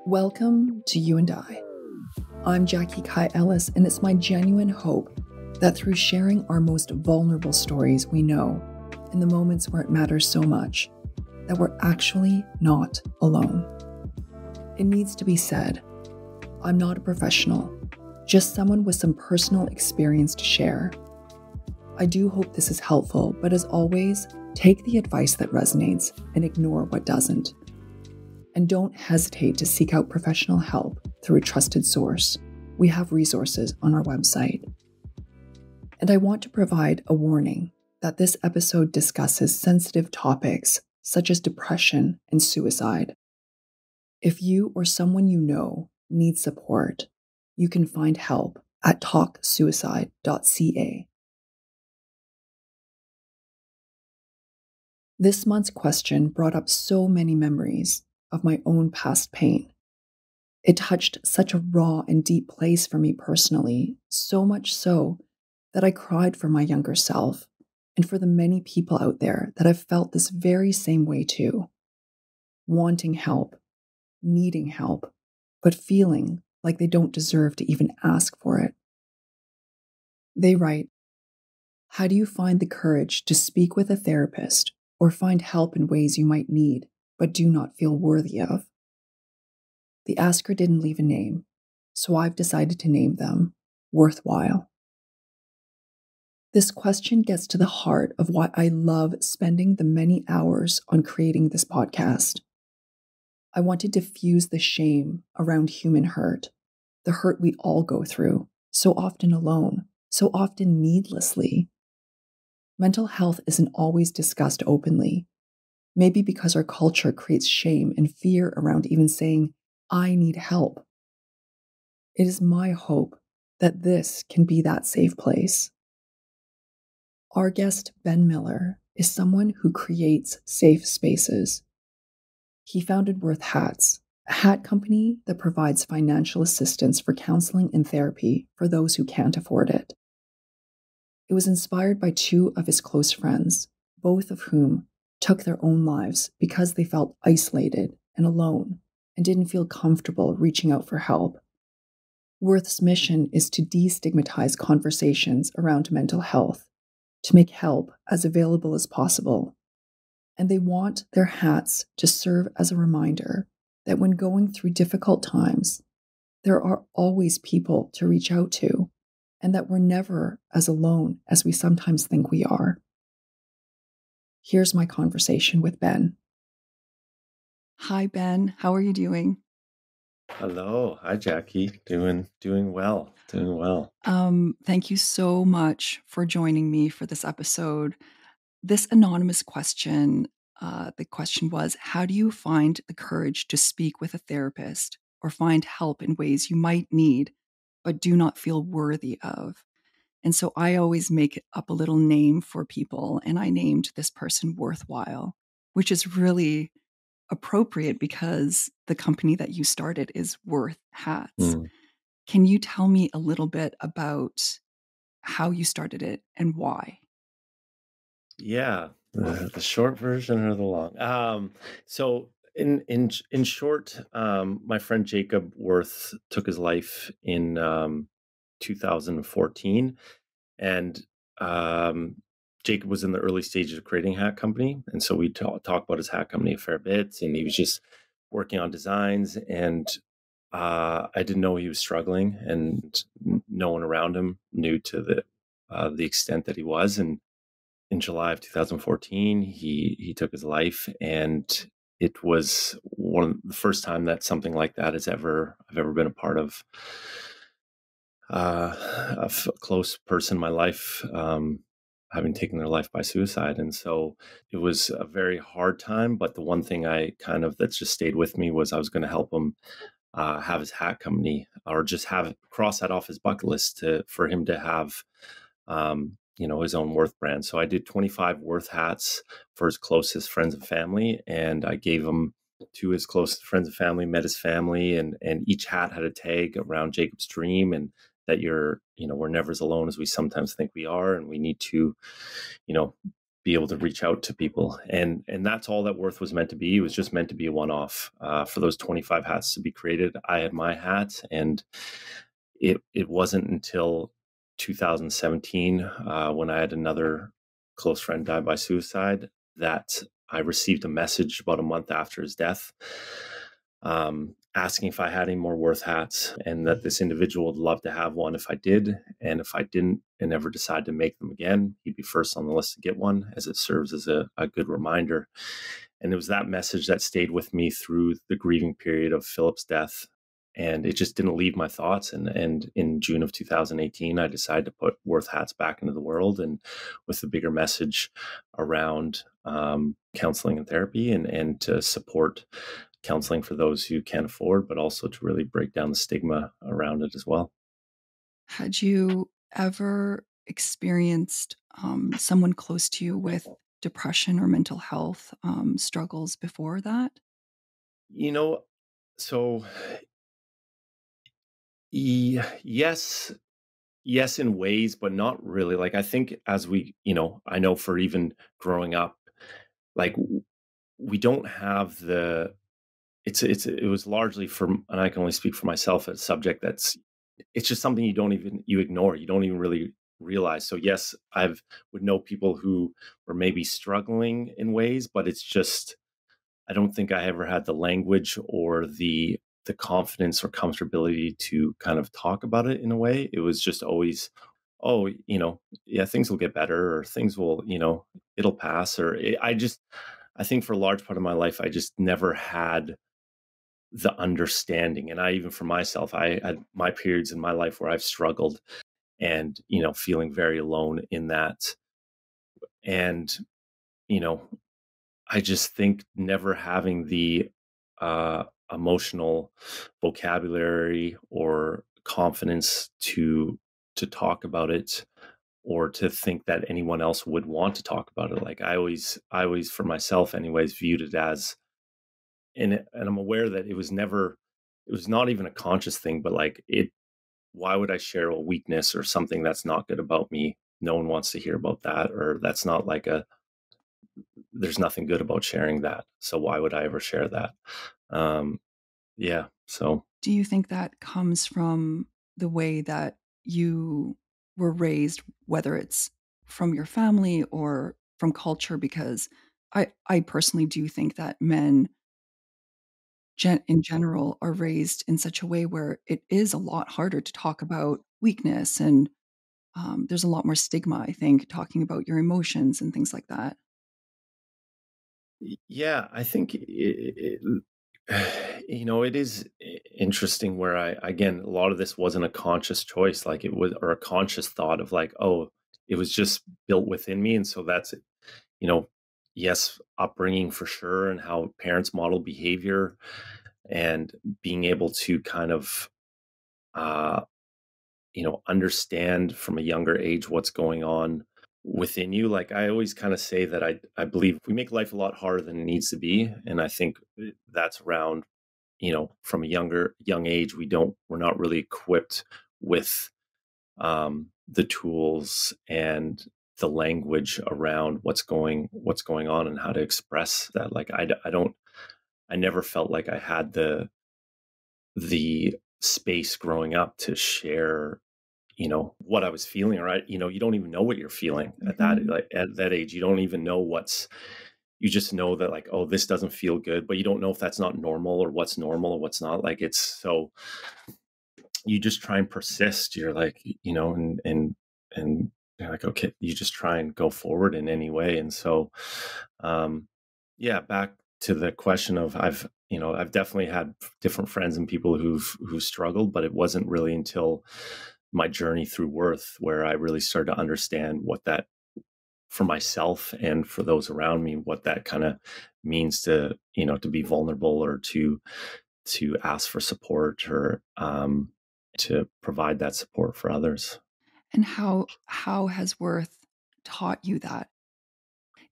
Welcome to You and I. I'm Jackie Kai Ellis, and it's my genuine hope that through sharing our most vulnerable stories we know, in the moments where it matters so much, that we're actually not alone. It needs to be said, I'm not a professional, just someone with some personal experience to share. I do hope this is helpful, but as always, take the advice that resonates and ignore what doesn't. And don't hesitate to seek out professional help through a trusted source. We have resources on our website. And I want to provide a warning that this episode discusses sensitive topics such as depression and suicide. If you or someone you know needs support, you can find help at talksuicide.ca. This month's question brought up so many memories of my own past pain. It touched such a raw and deep place for me personally, so much so that I cried for my younger self and for the many people out there that have felt this very same way too. Wanting help, needing help, but feeling like they don't deserve to even ask for it. They write, how do you find the courage to speak with a therapist or find help in ways you might need but do not feel worthy of? The asker didn't leave a name, so I've decided to name them Worthwhile. This question gets to the heart of why I love spending the many hours on creating this podcast. I want to diffuse the shame around human hurt, the hurt we all go through, so often alone, so often needlessly. Mental health isn't always discussed openly, maybe because our culture creates shame and fear around even saying, I need help. It is my hope that this can be that safe place. Our guest, Ben Miller, is someone who creates safe spaces. He founded Worth Hats, a hat company that provides financial assistance for counseling and therapy for those who can't afford it. It was inspired by two of his close friends, both of whom took their own lives because they felt isolated and alone and didn't feel comfortable reaching out for help. Worth's mission is to destigmatize conversations around mental health, to make help as available as possible. And they want their hats to serve as a reminder that when going through difficult times, there are always people to reach out to, and that we're never as alone as we sometimes think we are. Here's my conversation with Ben. Hi, Ben. How are you doing? Hello. Hi, Jackie. Doing well. Thank you so much for joining me for this episode. This anonymous question, the question was, how do you find the courage to speak with a therapist or find help in ways you might need, but do not feel worthy of? And so I always make up a little name for people, and I named this person Worthwhile, which is really appropriate because the company that you started is Worth Hats. Can you tell me a little bit about how you started it and why? Yeah, the short version or the long. So in short, my friend Jacob Worth took his life in 2014, and Jacob was in the early stages of creating a hat company, and so we talk about his hat company a fair bit, and he was just working on designs, and I didn't know he was struggling, and no one around him knew to the extent that he was. And in July of 2014, he took his life, and it was one of the first time that something like that I've ever been a part of. A close person in my life having taken their life by suicide, and so it was a very hard time. But the one thing that's just stayed with me was I was going to help him have his hat company, or just have cross that off his bucket list for him to have his own Worth brand. So I did 25 Worth hats for his closest friends and family, and I gave them to his closest friends and family, met his family, and each hat had a tag around Jacob's dream, and that we're never as alone as we sometimes think we are, and we need to be able to reach out to people, and that's all that Worth was meant to be. It was just meant to be a one-off. For those 25 hats to be created, I had my hat, and it wasn't until 2017, when I had another close friend die by suicide, that I received a message about a month after his death, asking if I had any more Worth hats, and that this individual would love to have one if I did. And if I didn't and ever decide to make them again, he'd be first on the list to get one, as it serves as a good reminder. And it was that message that stayed with me through the grieving period of Philip's death. And it just didn't leave my thoughts. And in June of 2018, I decided to put Worth hats back into the world, and with the bigger message around counseling and therapy, and to support counseling for those who can't afford, but also to really break down the stigma around it as well. Had you ever experienced someone close to you with depression or mental health struggles before that? You know, so yes, yes, in ways, but not really. Like, I think as I know for even growing up, like we don't have it was largely from, and I can only speak for myself, a subject it's just something you ignore. You don't even really realize. So yes, I've would know people who were maybe struggling in ways, but it's just, I don't think I ever had the language or the confidence or comfortability to kind of talk about it in a way. It was just always, oh, yeah, things will get better, or things will, it'll pass. I think for a large part of my life, I just never had the understanding. And I, even for myself, I had my periods in my life where I've struggled, and, feeling very alone in that. And, you know, I just think never having the uh, emotional vocabulary or confidence to talk about it, or to think that anyone else would want to talk about it. Like, I always for myself anyways viewed it as, and I'm aware that it was not even a conscious thing, but like, why would I share a weakness or something that's not good about me? No one wants to hear about that, or that's not like there's nothing good about sharing that. So why would I ever share that? Um, yeah. So Do you think that comes from the way that you were raised, whether it's from your family or from culture? Because I personally do think that men in general are raised in such a way where it is a lot harder to talk about weakness and there's a lot more stigma, I think, talking about your emotions and things like that. yeah, I think it is interesting where again, a lot of this wasn't a conscious choice, like it was, or a conscious thought of like, oh, it was just built within me. And so that's it. you know, yes, upbringing for sure, and how parents model behavior, and being able to kind of, uh, understand from a younger age what's going on within you. Like, I always kind of say that I believe we make life a lot harder than it needs to be. And I think that's around, from a young age, we're not really equipped with the tools and the language around what's going on, and how to express that. Like, I never felt like I had the space growing up to share, what I was feeling. Or you don't even know what you're feeling at that, Mhm. like at that age. You don't even know you just know that, like, oh, this doesn't feel good, but you don't know if that's not normal, or what's normal or what's not. Like, it's so, you just try and persist. You're like, and you're like, okay, you just try and go forward in any way. And so, um, yeah, back to the question of, I've definitely had different friends and people who've struggled, but it wasn't really until my journey through Worth where I really started to understand what that, for myself and for those around me, what that kind of means to, to be vulnerable, or to ask for support, or to provide that support for others. And how has worth taught you that?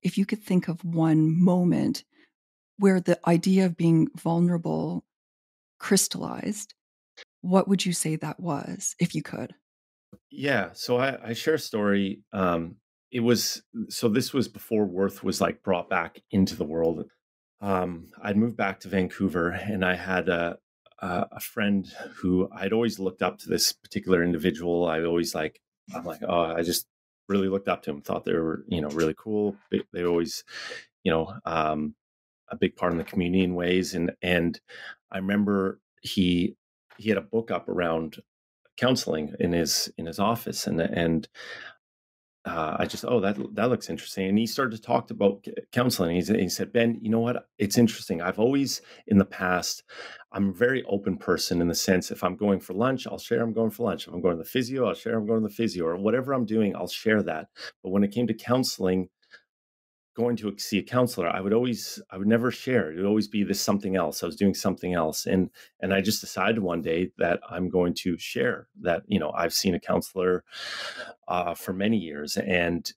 If you could think of one moment where the idea of being vulnerable crystallized, what would you say that was, if you could? Yeah, so I share a story. it was so this was before Worth was like brought back into the world. I'd moved back to Vancouver, and I had a friend who I'd always looked up to. This particular individual. I'm like, oh, I just really looked up to him. Thought they were, really cool. They always, you know, a big part in the community in ways. And I remember he had a book up around counseling in his office, and I just, oh, that looks interesting. And he started to talk about counseling. He said, Ben, you know what? It's interesting. I've always, in the past, I'm a very open person in the sense if I'm going for lunch, I'll share I'm going for lunch. If I'm going to the physio, I'll share I'm going to the physio, or whatever I'm doing, I'll share that. But when it came to counseling, going to see a counselor, I would never share. It would always be this something else. I was doing something else. And I just decided one day that I'm going to share that, I've seen a counselor for many years, and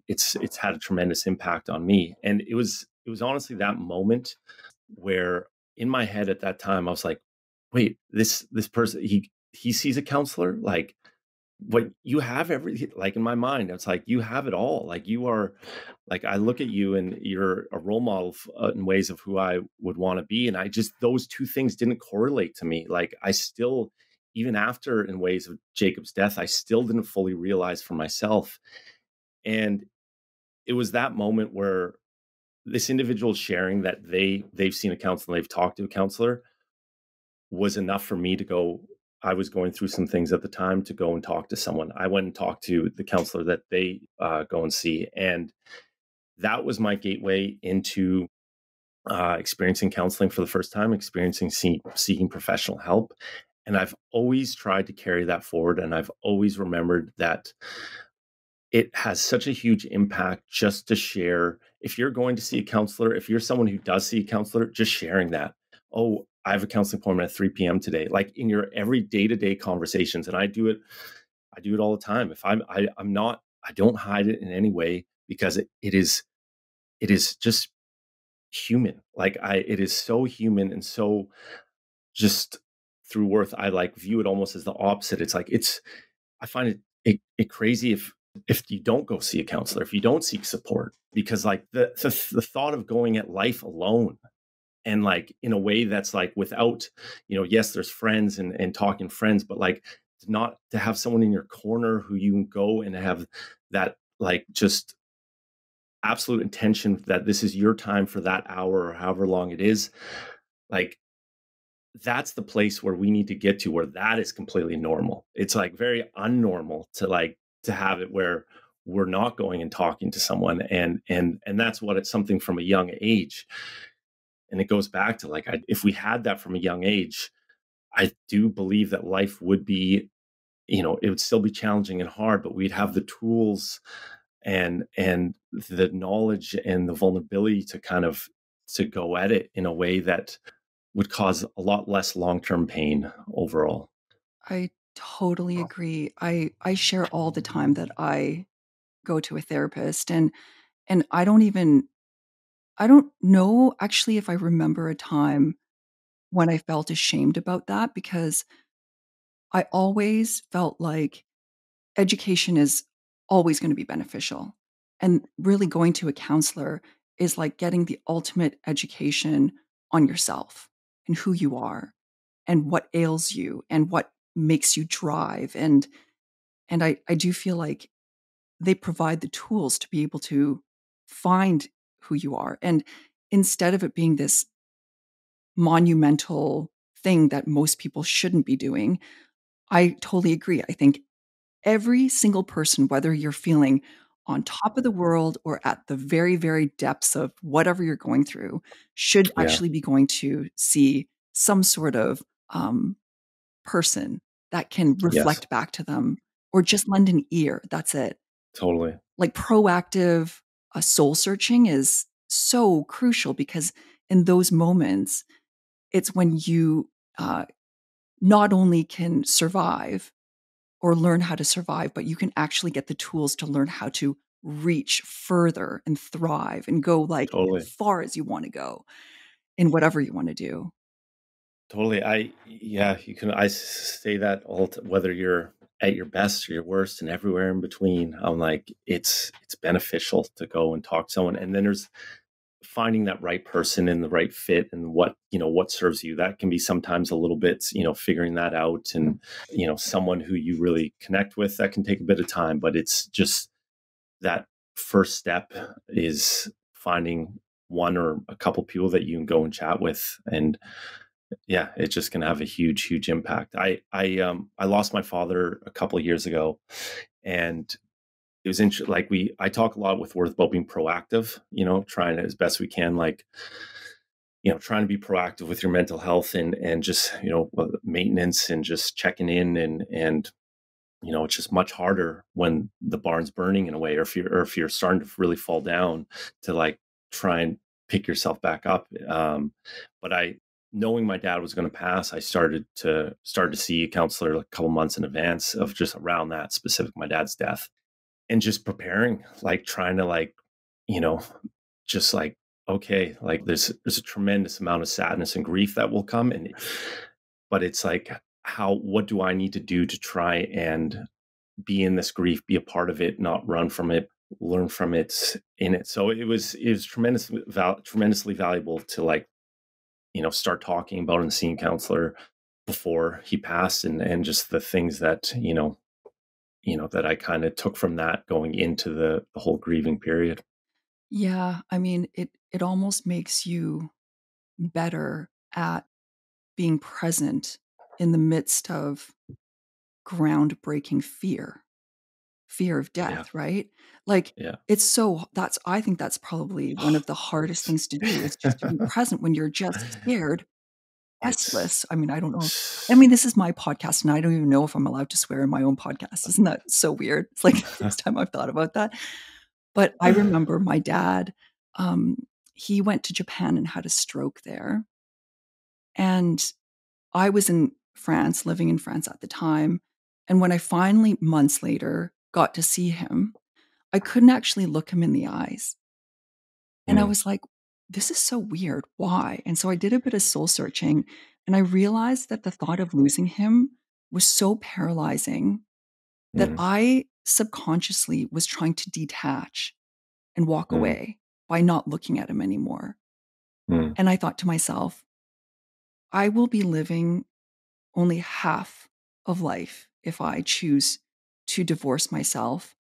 it's had a tremendous impact on me. And it was honestly that moment where in my head at that time I was like, wait, this person, he sees a counselor, like, what you have everything, like, in my mind it's like you have it all, like you are, like, I look at you and you're a role model in ways of who I would want to be. And I just, those two things didn't correlate to me. Like, I still, even after, in ways of Jacob's death, I still didn't fully realize for myself. And it was that moment where this individual sharing that they've seen a counselor, they've talked to a counselor, was enough for me to go. I was going through some things at the time to go and talk to someone. I went and talked to the counselor that they go and see. And that was my gateway into experiencing counseling for the first time, seeking professional help. And I've always tried to carry that forward. And I've always remembered that it has such a huge impact just to share. If you're going to see a counselor, if you're someone who does see a counselor, just sharing that. Oh, I have a counseling appointment at 3 p.m. today. Like, in your every day-to-day conversations, and I do it all the time. If I'm not, I don't hide it in any way, because it is just human. Like, it is so human, and so just through Worth, I like view it almost as the opposite. It's like, I find it crazy if you don't go see a counselor, if you don't seek support, because like the thought of going at life alone, and like in a way that's like without, yes, there's friends and talking friends, but like not to have someone in your corner who you can go and have that, like, just absolute intention that this is your time for that hour or however long it is. Like, that's the place where we need to get to, where that is completely normal. It's like very unnormal to have it where we're not going and talking to someone, and that's what it's something from a young age. And it goes back to, like, if we had that from a young age, I do believe that life would be, it would still be challenging and hard, but we'd have the tools and the knowledge and the vulnerability to kind of to go at it in a way that would cause a lot less long-term pain overall. I totally agree. I share all the time that I go to a therapist, and I don't know actually if I remember a time when I felt ashamed about that, because I always felt like education is always gonna be beneficial, and really going to a counselor is like getting the ultimate education on yourself and who you are and what ails you and what makes you drive, and I do feel like they provide the tools to be able to find who you are, and instead of it being this monumental thing that most people shouldn't be doing, I totally agree. I think every single person, whether you're feeling on top of the world or at the very, very depths of whatever you're going through, should Yeah. actually be going to see some sort of person that can Yes. reflect back to them or just lend an ear. That's it. Totally. Like proactive soul searching is so crucial, because in those moments, it's when you not only can survive or learn how to survive, but you can actually get the tools to learn how to reach further and thrive and go like as Totally. far as you want to go in whatever you want to do. Totally. Yeah, you can, say that whether you're at your best or your worst and everywhere in between, I'm like, it's beneficial to go and talk to someone. And then there's finding that right person and the right fit and what, what serves you. That can be sometimes a little bit, figuring that out, and, someone who you really connect with, that can take a bit of time, but it's just that first step is finding one or a couple people that you can go and chat with. And yeah, it's just going to have a huge, huge impact. I lost my father a couple of years ago, and it was interesting. Like I talk a lot with Worth about being proactive, trying as best we can, like, trying to be proactive with your mental health, and just, maintenance and just checking in, and, it's just much harder when the barn's burning in a way, or if you're starting to really fall down, to like try and pick yourself back up. But knowing my dad was going to pass, I started to see a counselor a couple months in advance of just around that specific, my dad's death, and just preparing, like trying to like, you know, just like, okay, like there's a tremendous amount of sadness and grief that will come, but it's like, what do I need to do to try and be in this grief, be a part of it, not run from it, learn from it, in it. So it was tremendously valuable to like, start talking about and seeing counselor before he passed, and just the things that, that I kind of took from that going into the whole grieving period. Yeah, I mean, it almost makes you better at being present in the midst of groundbreaking fear of Yeah. death, right? Like, Yeah. I think that's probably one of the hardest things to do, is just to be present when you're just scared, It's restless. I mean, I don't know. I mean, this is my podcast, and I don't even know if I'm allowed to swear in my own podcast. Isn't that so weird? It's like the first time I've thought about that. But I remember my dad, um, he went to Japan and had a stroke there, and I was in France, living in France at the time, and when I finally, months later, got to see him, I couldn't actually look him in the eyes, and I Mm, was like, "This is so weird, why?" And so I did a bit of soul searching, and I realized that the thought of losing him was so paralyzing that mm, I subconsciously was trying to detach and walk mm, away by not looking at him anymore. mm. And I thought to myself, I will be living only half of life if I choose to divorce myself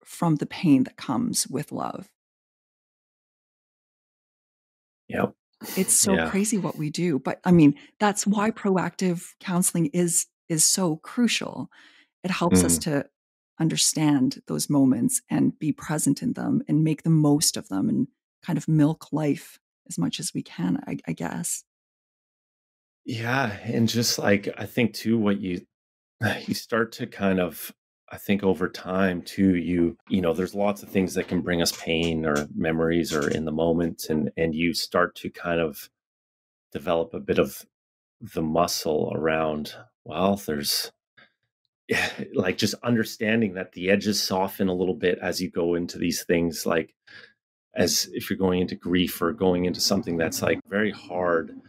from the pain that comes with love. Yep. It's so Yeah. crazy what we do, but I mean, that's why proactive counseling is so crucial. It helps us Mm. to understand those moments and be present in them and make the most of them and kind of milk life as much as we can, I guess. Yeah, and just like, I think too, what you start to kind of, I think over time too, there's lots of things that can bring us pain or memories or in the moment, and you start to kind of develop a bit of the muscle around, well, there's like just understanding that the edges soften a little bit as you go into these things, like as if you're going into grief or going into something that's like very hard.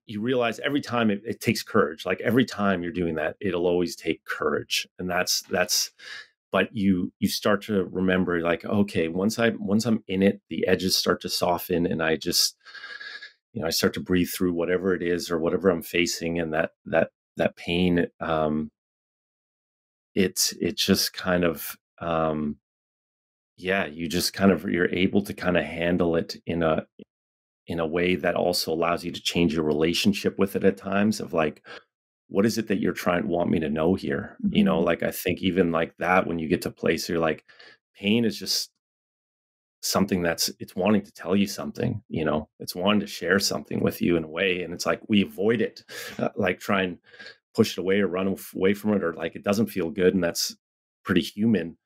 You realize every time it takes courage. Like every time you're doing that, it'll always take courage, and that's. But you start to remember, like, okay, once I'm in it, the edges start to soften, and I just, I start to breathe through whatever it is or whatever I'm facing, and that pain. It just kind of, yeah, you just kind of, you're able to kind of handle it in a way that also allows you to change your relationship with it at times, of like, what is it that you're trying want me to know here? Mhm. Like, I think even like that, when you get to a place you're like, pain is just something it's wanting to tell you something, it's wanting to share something with you in a way. And it's like, we avoid it, like try and push it away or run away from it, or like it doesn't feel good. And that's pretty human,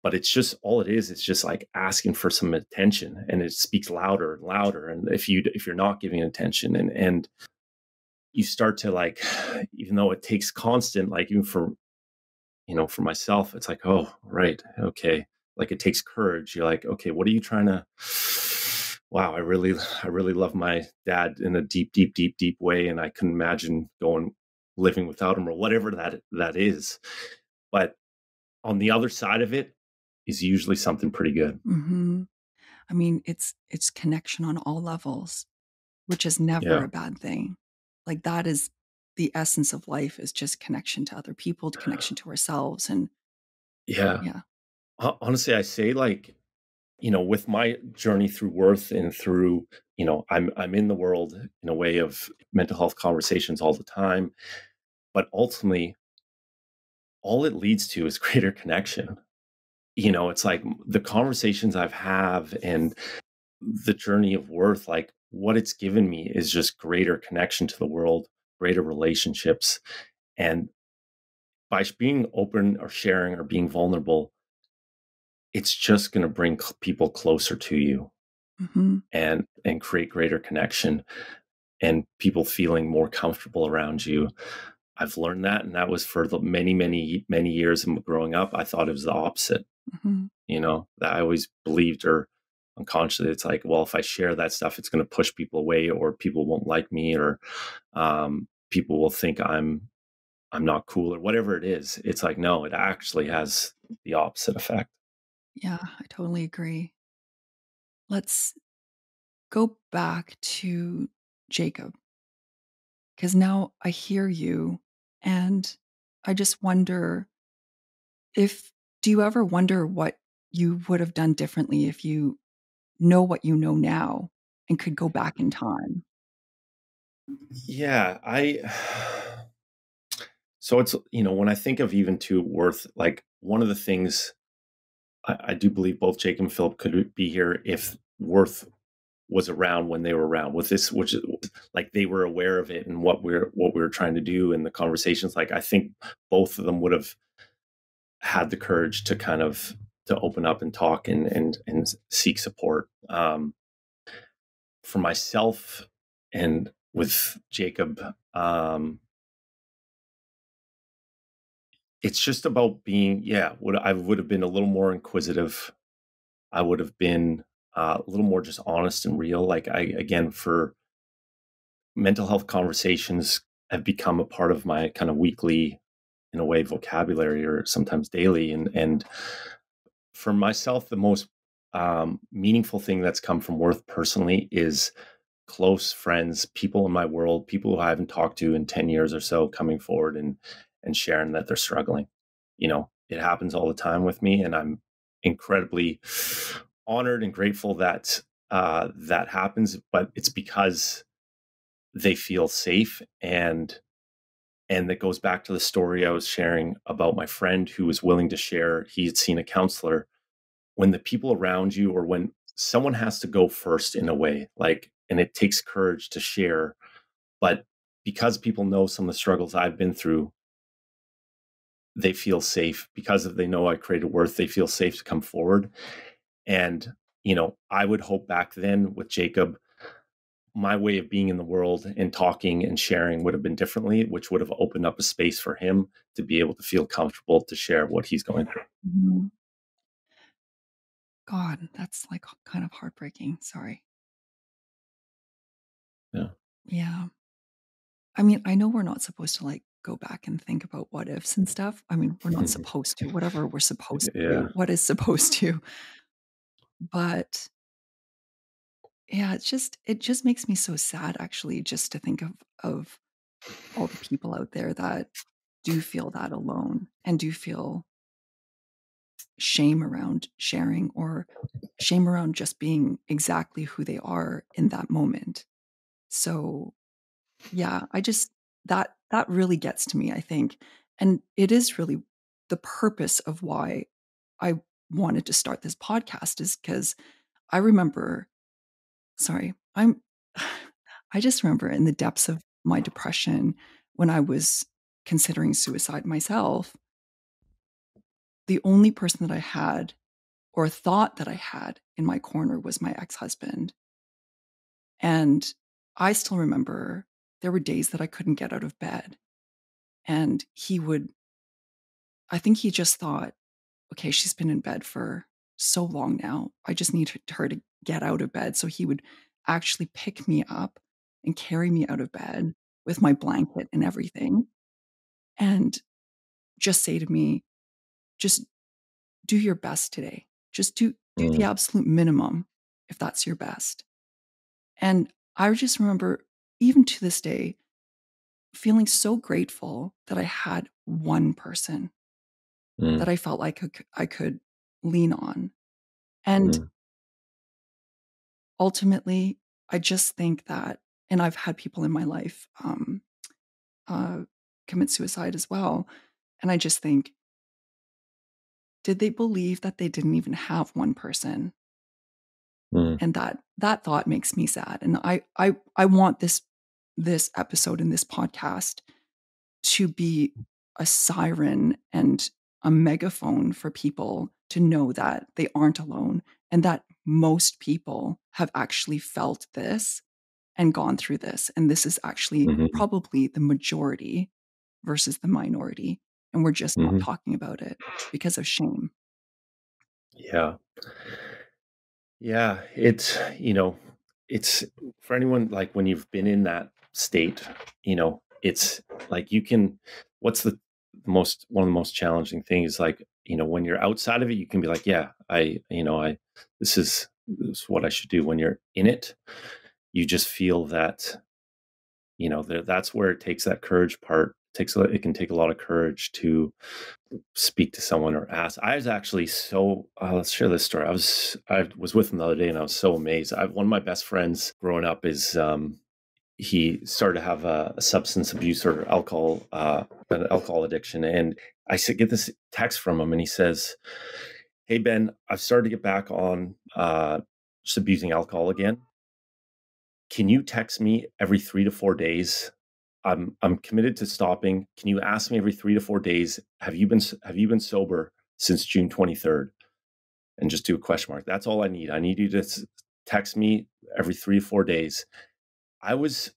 but it's just, all it is, it's just like asking for some attention, and it speaks louder and louder. And if you're not giving it attention, and you start to like, even though it takes constant, like even for myself, it's like, oh, right, okay, like it takes courage. You're like, okay, what are you trying to, wow, I really love my dad in a deep, deep, deep, deep way, and I couldn't imagine living without him, or whatever that is. but on the other side of it is usually something pretty good. Mhm. I mean, it's connection on all levels, which is never Yeah. a bad thing. Like, that is the essence of life, is just connection to other people, to connection to ourselves, and Yeah. yeah. Honestly, I say, like, with my journey through worth and through, I'm in the world in a way of mental health conversations all the time, but ultimately all it leads to is greater connection. It's like the conversations I've have and the journey of worth, like what it's given me is just greater connection to the world, greater relationships. And by being open or sharing or being vulnerable, it's just going to bring people closer to you Mhm, and create greater connection and people feeling more comfortable around you. I've learned that, and that was for the many, many, many years of growing up. I thought it was the opposite. mhm. That I always believed, or unconsciously, it's like, well, if I share that stuff, it's going to push people away, or people won't like me, or people will think I'm not cool, or whatever it is. It's like, no, it actually has the opposite effect. Yeah, I totally agree. Let's go back to Jacob, because now I hear you, and I just wonder if do you ever wonder what you would have done differently if you know what you know now and could go back in time? Yeah, I. So it's, when I think of even to worth, like one of the things I do believe both Jake and Philip could be here if worth was around when they were around with this, which is like they were aware of it and what we were trying to do in the conversations. Like I think both of them would have had the courage to kind of to open up and talk and seek support. For myself and with Jacob, it's just about being, yeah, what I would have been a little more inquisitive. I would have been a little more just honest and real. Like again, for mental health conversations have become a part of my kind of weekly, in a way, vocabulary, or sometimes daily. And for myself, the most meaningful thing that's come from worth personally is close friends, people in my world, people who I haven't talked to in 10 years or so, coming forward and sharing that they're struggling. It happens all the time with me, and I'm incredibly honored and grateful that that happens. But it's because they feel safe, and that goes back to the story I was sharing about my friend who was willing to share. He had seen a counselor. When the people around you, or when someone has to go first in a way, like, and it takes courage to share, but because people know some of the struggles I've been through, they feel safe because they know I created worth. They feel safe to come forward. And, I would hope back then with Jacob, my way of being in the world and talking and sharing would have been differently, which would have opened up a space for him to be able to feel comfortable to share what he's going through. Mhm. God, that's, like, kind of heartbreaking, sorry. Yeah. Yeah. I mean, I know we're not supposed to, like, go back and think about what ifs and stuff. I mean, we're not supposed to, whatever we're supposed to Yeah. do, what is supposed to, but, yeah, it just makes me so sad, actually, just to think of all the people out there that do feel that alone and do feel shame around sharing, or shame around just being exactly who they are in that moment. So, yeah, I just that really gets to me, I think, and it is really the purpose of why I wanted to start this podcast, is because I remember sorry, I just remember in the depths of my depression when I was considering suicide myself, the only person that I had, or thought that I had, in my corner was my ex-husband, and I still remember there were days that I couldn't get out of bed, and he would I think he just thought, "Okay, she's been in bed for so long now. I just need her to get out of bed." So he would actually pick me up and carry me out of bed with my blanket and everything, and just say to me just do your best today. Just do the Mm, absolute minimum if that's your best. And I just remember, even to this day, feeling so grateful that I had one person that mm, I felt like I could lean on. And mm, ultimately, I just think that, and I've had people in my life uh, commit suicide as well. And I just think, did they believe that they didn't even have one person? mm, And that thought makes me sad. And I want this episode and this podcast to be a siren and a megaphone for people to know that they aren't alone, and that most people have actually felt this and gone through this. And this is actually mhm, probably the majority versus the minority. And we're just not mhm. talking about it because of shame. Yeah. Yeah, it's for anyone, like, when you've been in that state, it's like you can what's the most one of the most challenging things, like, when you're outside of it, you can be like, yeah, this is what I should do. When you're in it, you just feel that, that's where it takes that courage part. It can take a lot of courage to speak to someone or ask. I was actually so let's share this story. I was with him the other day, and I was so amazed. One of my best friends growing up is he started to have a substance abuse or an alcohol addiction, and I said, get this text from him, and he says, "Hey Ben, I've started to get back on just abusing alcohol again. Can you text me every 3 to 4 days? I'm committed to stopping. Can you ask me every 3 to 4 days? Have you been sober since June 23rd?" And just do a question mark. That's all I need. I need you to text me every 3 to 4 days. I was,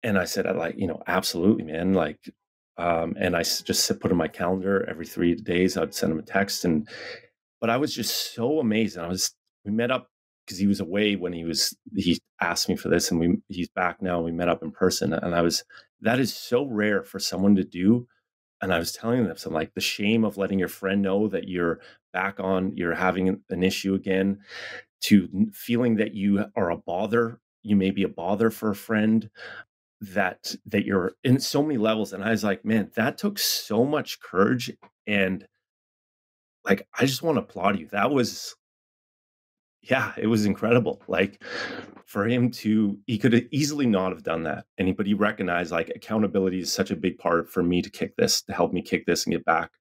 and I said, I like, absolutely, man. Like, and just put in my calendar every 3 days. I'd send him a text, but I was just so amazed. And we met up because he was away when he asked me for this, and he's back now. We met up in person, and that is so rare for someone to do. And I was telling them, so I'm like, the shame of letting your friend know that you're having an issue again, to feeling that you may be a bother for a friend, that you're in so many levels. And I was like, man, that took so much courage. And, like, I just want to applaud you. That was, yeah, it was incredible. Like, for him he could have easily not have done that. But he recognized, like, accountability is such a big part for me to help me kick this and get back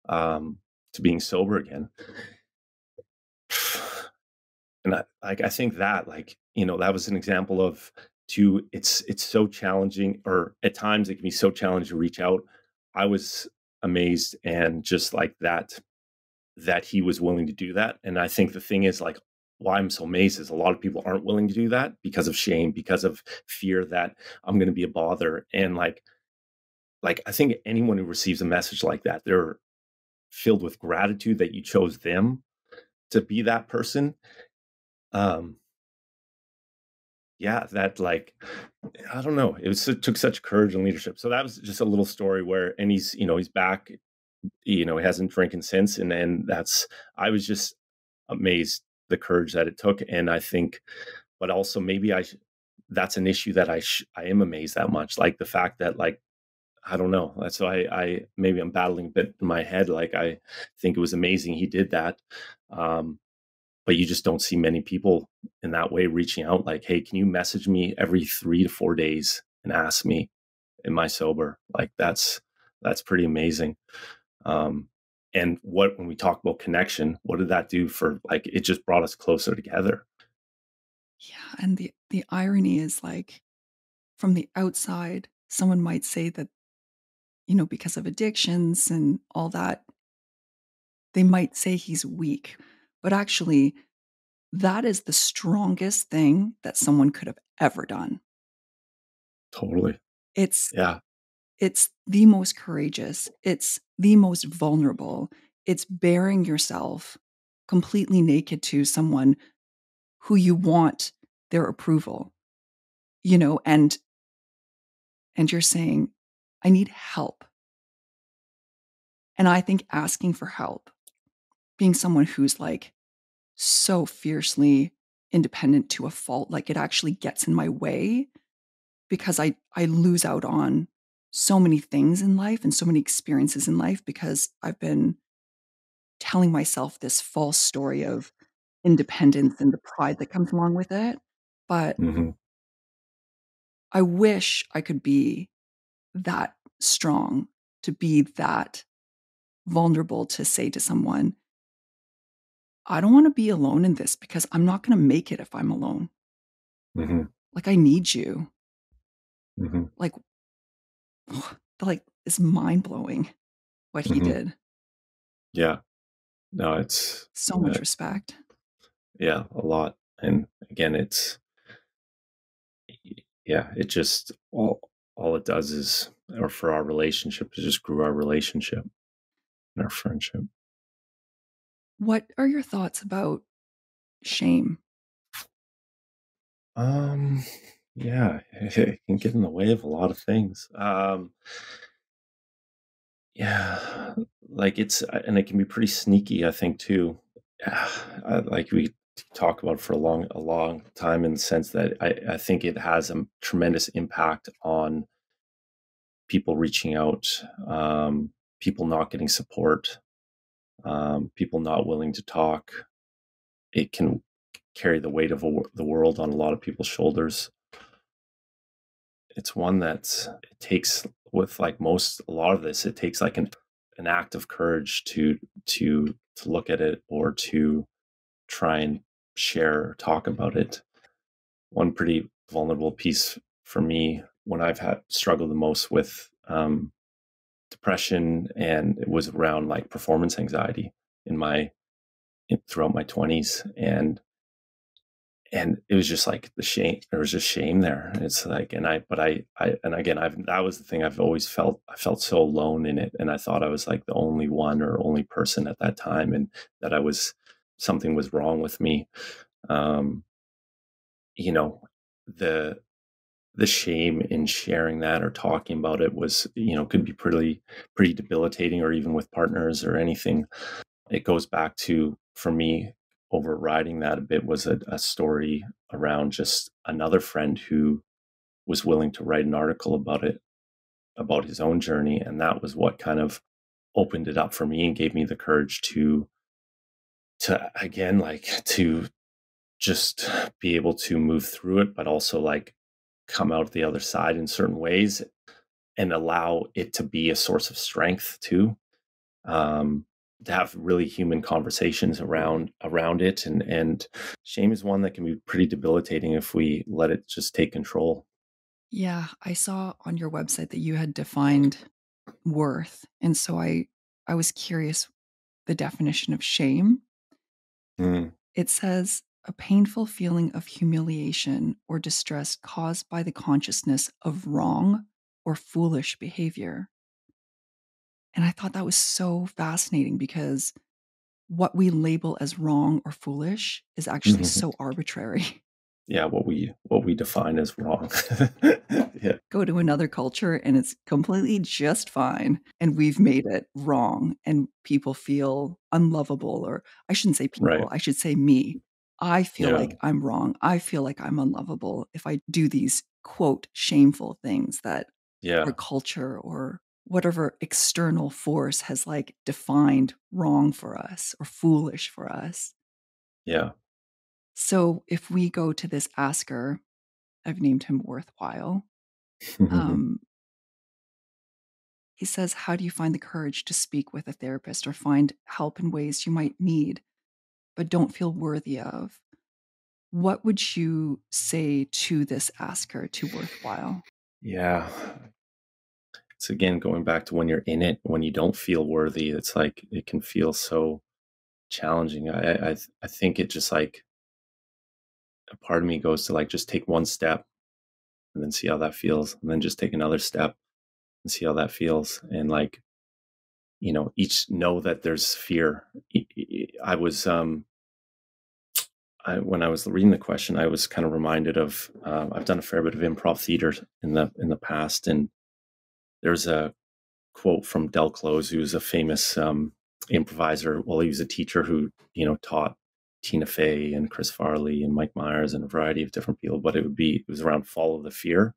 um, to being sober again. And I think that, like, that was an example of, it's so challenging, or at times it can be so challenging to reach out. I was amazed, and just like that he was willing to do that. And I think the thing is, like, why I'm so amazed is a lot of people aren't willing to do that because of shame, because of fear that I'm going to be a bother. And, like I think anyone who receives a message like that, they're filled with gratitude that you chose them to be that person. Um, yeah, that, like, I don't know. It took such courage and leadership. So that was just a little story where, and he's back. He hasn't drinking since, and I was just amazed the courage that it took. And I think, but also maybe that's an issue that I am amazed that much. Like, the fact that, like, I don't know. That's why maybe I'm battling a bit in my head. Like, I think it was amazing he did that. Um, but you just don't see many people in that way reaching out, like, hey, can you message me every 3 to 4 days and ask me, am I sober? Like, that's pretty amazing. um and when we talk about connection, what did that do for, like, it just brought us closer together. Yeah, and the irony is, like, from the outside, someone might say that, because of addictions and all that, they might say he's weak. But actually, that is the strongest thing that someone could have ever done. Totally. It's Yeah. it's the most courageous, it's the most vulnerable. It's bearing yourself completely naked to someone who you want their approval, you know, and you're saying, "I need help." And I think asking for help, being someone who's like so fiercely independent to a fault, like it actually gets in my way because I lose out on so many things in life and so many experiences in life because I've been telling myself this false story of independence and the pride that comes along with it. But Hmm. I wish I could be that strong, to be that vulnerable to say to someone, I don't want to be alone in this because I'm not going to make it if I'm alone. Hmm. Like, I need you. Hmm. Like, like it's mind blowing what he Hmm. did. Yeah. No, it's So much respect. yeah, a lot. And again, it's yeah, it just all it does is, or for our relationship, it just grew our relationship and our friendship. What are your thoughts about shame? Um, yeah, it can get in the way of a lot of things. Yeah, like and it can be pretty sneaky, I think, too. Yeah, like we talk about for a long time, in the sense that I think it has a tremendous impact on people reaching out, people not getting support, people not willing to talk. It can carry the weight of the world on a lot of people's shoulders. It's one that it takes, with like most a lot of this, it takes like an act of courage to look at it, or to try and share or talk about it. One pretty vulnerable piece for me, when I've had struggled the most with depression, and it was around like performance anxiety in throughout my 20s. And it was just like the shame, there was just shame there. It's like, and again, that was the thing, I felt so alone in it, and I thought I was like the only one or only person at that time, and that something was wrong with me. um you know, the the shame in sharing that or talking about it was, could be pretty debilitating, or even with partners or anything. It goes back to, for me, overriding that a bit was a story around just another friend who was willing to write an article about it, about his own journey. And that was what kind of opened it up for me and gave me the courage to again, like, to just be able to move through it, but also like come out the other side in certain ways, and allow it to be a source of strength too. um, to have really human conversations around it. And shame is one that can be pretty debilitating if we let it just take control. Yeah, I saw on your website that you had defined worth. And so I was curious the definition of shame. Mm, It says a painful feeling of humiliation or distress caused by the consciousness of wrong or foolish behavior. And I thought that was so fascinating because what we label as wrong or foolish is actually mhm. so arbitrary. Yeah, what we define as wrong. Yeah, Go to another culture and it's completely just fine. And we've made it wrong. And people feel unlovable, or I shouldn't say right. people, I should say me. I feel Yeah, like I'm wrong. I feel like I'm unlovable if I do these quote shameful things that our yeah, culture or whatever external force has like defined wrong for us or foolish for us. yeah. So if we go to this asker, I've named him Worthwhile. Um, He says, how do you find the courage to speak with a therapist or find help in ways you might need but don't feel worthy of? What would you say to this asker to Worthwhile? Yeah. It's again going back to when you're in it, when you don't feel worthy, it's like it can feel so challenging. I think it just like, a part of me goes to like just take one step and then see how that feels, and then just take another step and see how that feels. And like, each know that there's fear. I was when I was reading the question, I was kind of reminded of, I've done a fair bit of improv theater in the past, and there's quote from Del Close, who's a famous improviser. Well, he was a teacher who, taught Tina Fey and Chris Farley and Mike Myers and a variety of different people, but it was around follow the fear.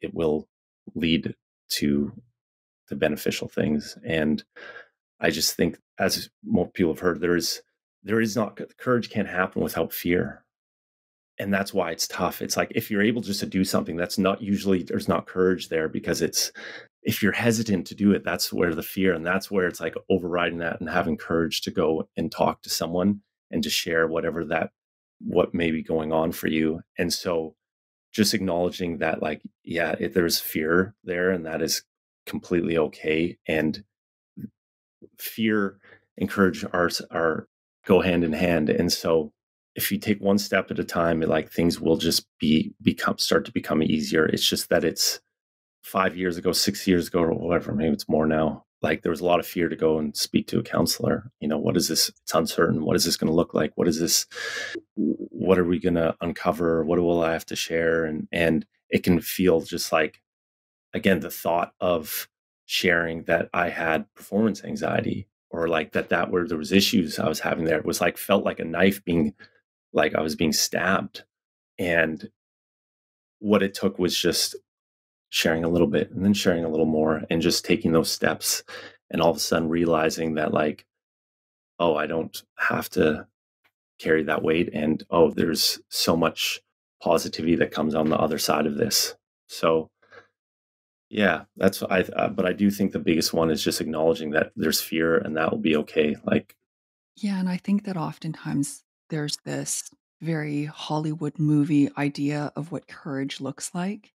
It will lead to the beneficial things. And I just think, as more people have heard, there is not, courage can't happen without fear. And that's why it's tough. It's like, if you're able just to do something, that's not usually, there's not courage there, because if you're hesitant to do it, that's where the fear, and that's where it's like overriding that and having courage to go and talk to someone and to share what may be going on for you. And so just acknowledging that, like, yeah, there's fear there, and that is completely okay. And fear and courage are go hand in hand. And so if you take one step at a time, like, things will just start to become easier. It's just that it's 5 years ago, 6 years ago, or whatever, maybe it's more now. Like, there was a lot of fear to go and speak to a counselor. What is this? It's uncertain. What is this going to look like? What is this? What are we going to uncover? What will I have to share? And it can feel just like, again, the thought of sharing that I had performance anxiety, or like that where there was issues I was having there, was like, felt like a knife being, like I was being stabbed. And what it took was just sharing a little bit, and then sharing a little more, and just taking those steps, and all of a sudden realizing that, like, oh, I don't have to carry that weight, and oh, there's so much positivity that comes on the other side of this. So yeah, but I do think the biggest one is just acknowledging that there's fear, and that will be okay. Like, Yeah, and I think that oftentimes there's this very Hollywood movie idea of what courage looks like.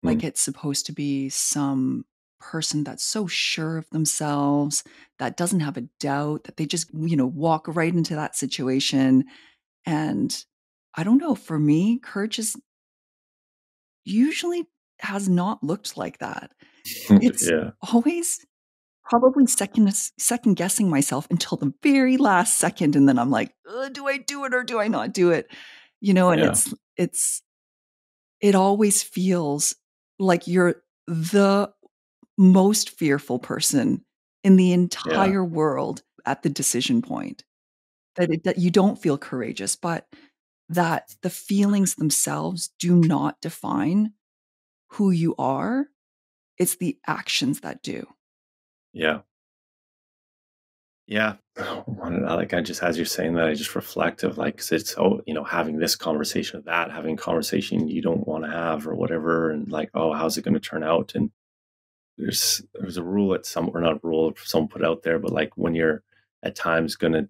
mm, Like it's supposed to be some person that's so sure of themselves, that doesn't have a doubt, that they just, walk right into that situation. And I don't know, for me, courage is usually has not looked like that. It's yeah, always probably second guessing myself until the very last second, and then I'm like, "Do I do it or do I not do it?" And yeah, it always feels like you're the most fearful person in the yeah, entire world at the decision point, that you don't feel courageous, but that the feelings themselves do not define who you are. It's the actions that do. yeah. Yeah. Like, I just, as you're saying that, I just reflect of, like, 'cause it's, oh, having this conversation of that, having conversation you don't want to have or whatever. And like, oh, how's it going to turn out? And there's a rule at some, or not a rule, someone put out there, but like, when you're at times going to,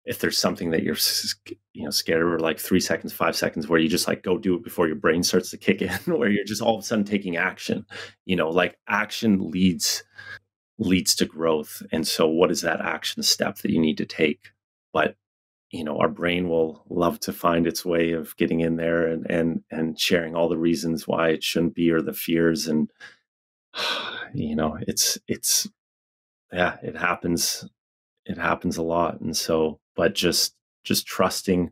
if there's something that you're, scared of, or like 3 seconds, 5 seconds, where you just like go do it before your brain starts to kick in, where you're just all of a sudden taking action, like, action leads to growth. And so what is that action step that you need to take? But our brain will love to find its way of getting in there, and sharing all the reasons why it shouldn't be, or the fears. And it's yeah, it happens a lot. And so, but just trusting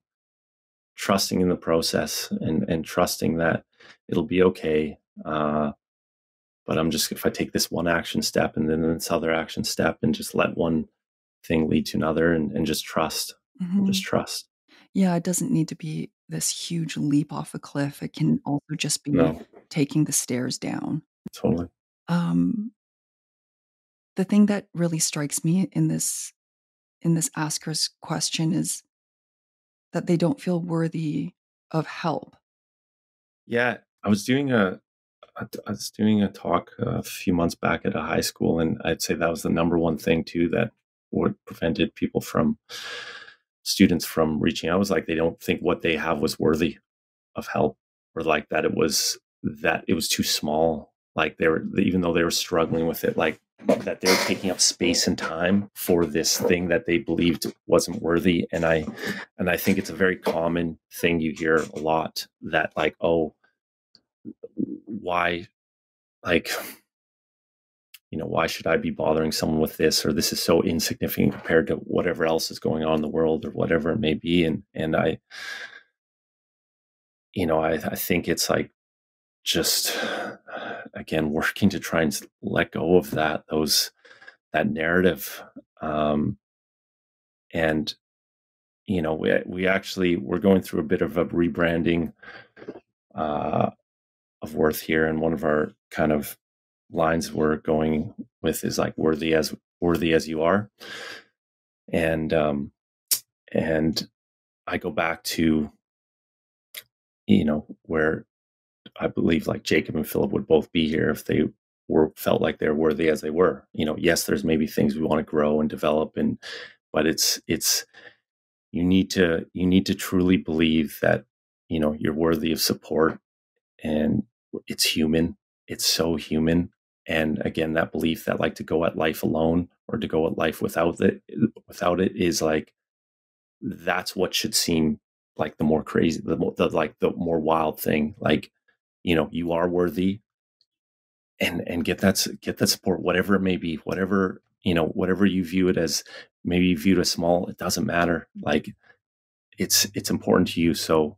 in the process, and trusting that it'll be okay. But if I take this one action step, and then this other action step, and just let one thing lead to another, and just trust. Just Mhm. trust. Yeah, it doesn't need to be this huge leap off a cliff. It can also just be No, taking the stairs down. totally. Um, the thing that really strikes me in this asker's question is that they don't feel worthy of help. Yeah, I was doing a talk a few months back at a high school, and I'd say that was the number one thing too that would prevented students from reaching out. Was like, they don't think what they have was worthy of help, or like that it was too small. Like, even though they were struggling with it, like, that they were taking up space and time for this thing that they believed wasn't worthy. And I think it's a very common thing you hear a lot, that, like, oh, why, like, why should I be bothering someone with this, or this is so insignificant compared to whatever else is going on in the world, or whatever it may be. And I think it's like, just again, working to try and let go of that narrative. Um, and we're going through a bit of a rebranding uh, of worth here, and one of our kind of lines we're going with is like worthy as you are, and and I go back to where I believe like Jacob and Philip would both be here if they felt like they're worthy as they were. Yes, there's maybe things we want to grow and develop, but it's you need to truly believe that you're worthy of support, and it's human. It's so human. And again, that belief that like to go at life alone or to go at life without it is like, that's what should seem like the more crazy, the more wild thing. Like, you are worthy, and get that support, whatever it may be, whatever you view it as. Maybe you view it as small, it doesn't matter. Like, it's important to you. So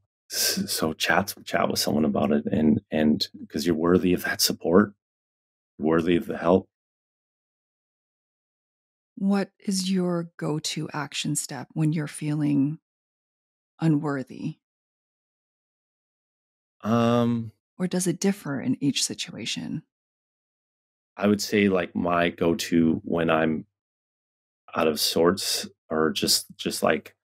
chat with someone about it, and because you're worthy of that support, worthy of the help. What is your go-to action step when you're feeling unworthy? um Or does it differ in each situation? I would say like my go-to when I'm out of sorts, or just like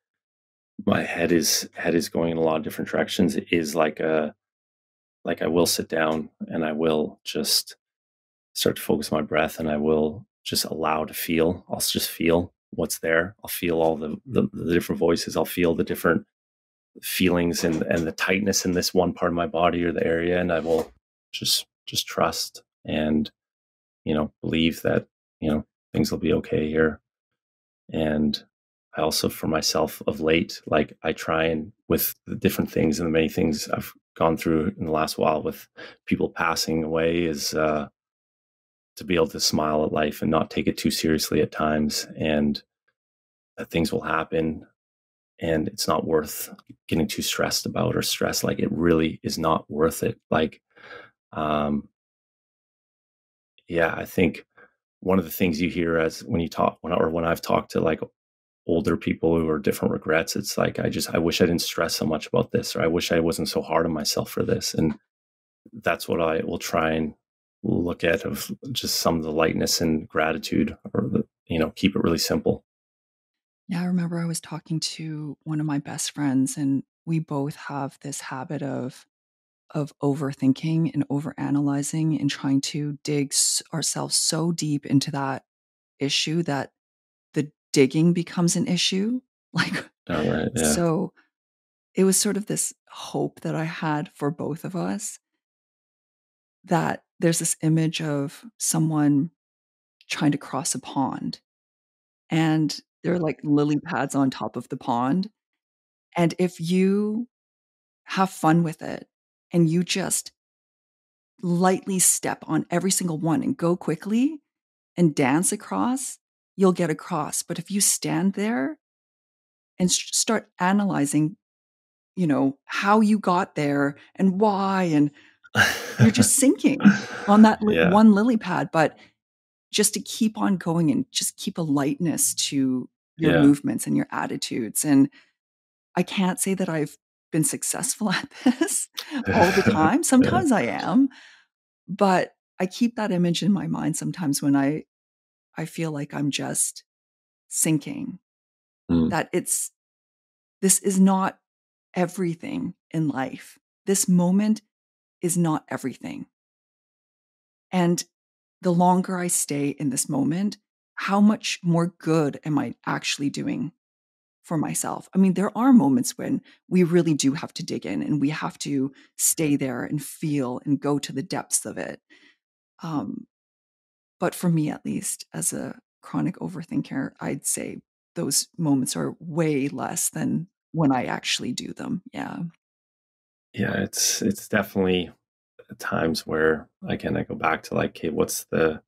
my head is going in a lot of different directions, is like I will sit down and I will just start to focus my breath, and I will just allow to feel. I'll just feel what's there. I'll feel all the different voices. I'll feel the different feelings, and the tightness in this one part of my body or the area, and I will just trust, and believe that things will be okay here. And I also, for myself of late, like I try, and with the different things and the many things I've gone through in the last while with people passing away, is to be able to smile at life and not take it too seriously at times, and that things will happen, and it's not worth getting too stressed about, or stressed. Like, it really is not worth it. Like, um yeah, I think one of the things you hear as when you talk when I've talked to like older people who are different regrets, it's like, I wish I didn't stress so much about this, or I wish I wasn't so hard on myself for this. And that's what I will try and look at, of just some of the lightness and gratitude, or keep it really simple. Yeah, I remember I was talking to one of my best friends, and we both have this habit of overthinking and overanalyzing and trying to dig ourselves so deep into that issue that the digging becomes an issue. Like, All right. Yeah. so it was sort of this hope that I had for both of us, that there's this image of someone trying to cross a pond, and there are like lily pads on top of the pond. And if you have fun with it and you just lightly step on every single one and go quickly and dance across, you'll get across. But if you stand there and start analyzing, how you got there and why, and you're just sinking on that Yeah. one lily pad. But just to keep on going and just keep a lightness to your Yeah. movements and your attitudes. And I can't say that I've been successful at this all the time. Yeah. Sometimes I am, but I keep that image in my mind sometimes when I feel like I'm just sinking, Mm. that this is not everything in life. This moment is not everything. And the longer I stay in this moment, how much more good am I actually doing for myself? I mean, there are moments when we really do have to dig in and we have to stay there and feel and go to the depths of it. Um, but for me, at least, as a chronic overthinker, I'd say those moments are way less than when I actually do them. Yeah. Yeah. It's definitely times where, again, I go back to like, hey, what's the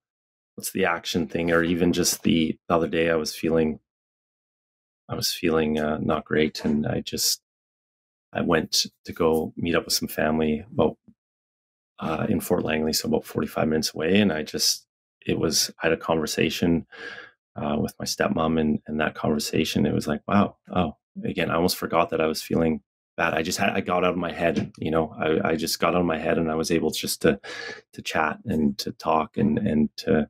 action thing? Or even just the other day, I was feeling not great, and I went to go meet up with some family about in Fort Langley, so about 45 minutes away. And I had a conversation with my stepmom, and that conversation, it was like, wow, oh, again, I almost forgot that I was feeling bad. I got out of my head, I just got out of my head, and I was able just to chat and to talk and to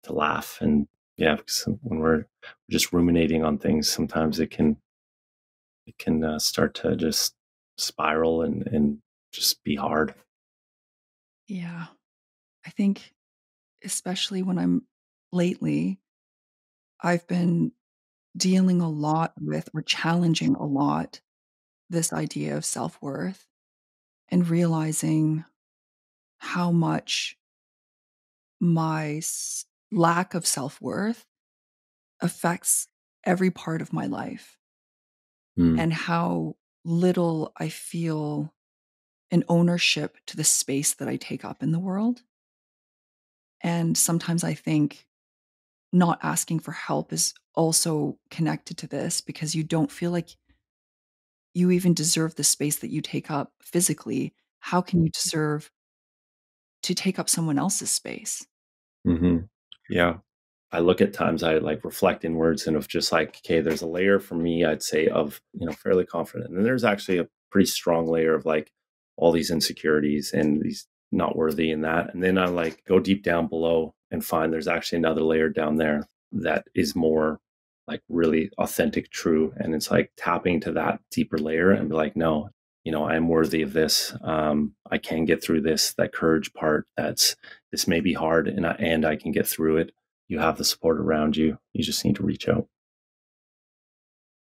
laugh. And yeah, because when we're just ruminating on things, sometimes it can start to just spiral and just be hard. Yeah. I think, especially when I've been dealing a lot with or challenging a lot this idea of self worth and realizing how much lack of self worth affects every part of my life Mm, and how little I feel an ownership to the space that I take up in the world. And sometimes I think not asking for help is also connected to this because you don't feel like you even deserve the space that you take up physically. How can you deserve to take up someone else's space? hmm. Yeah. I look at times I like reflect inwards and of just like, okay, there's a layer for me, I'd say, of, fairly confident. And then there's actually a pretty strong layer of like all these insecurities and these not worthy and that. And then I like go deep down below and find there's actually another layer down there that is more like really authentic, true. And it's like tapping to that deeper layer and be like, no, I am worthy of this. I can get through this, that courage part. This may be hard, and I can get through it. You have the support around you. You just need to reach out.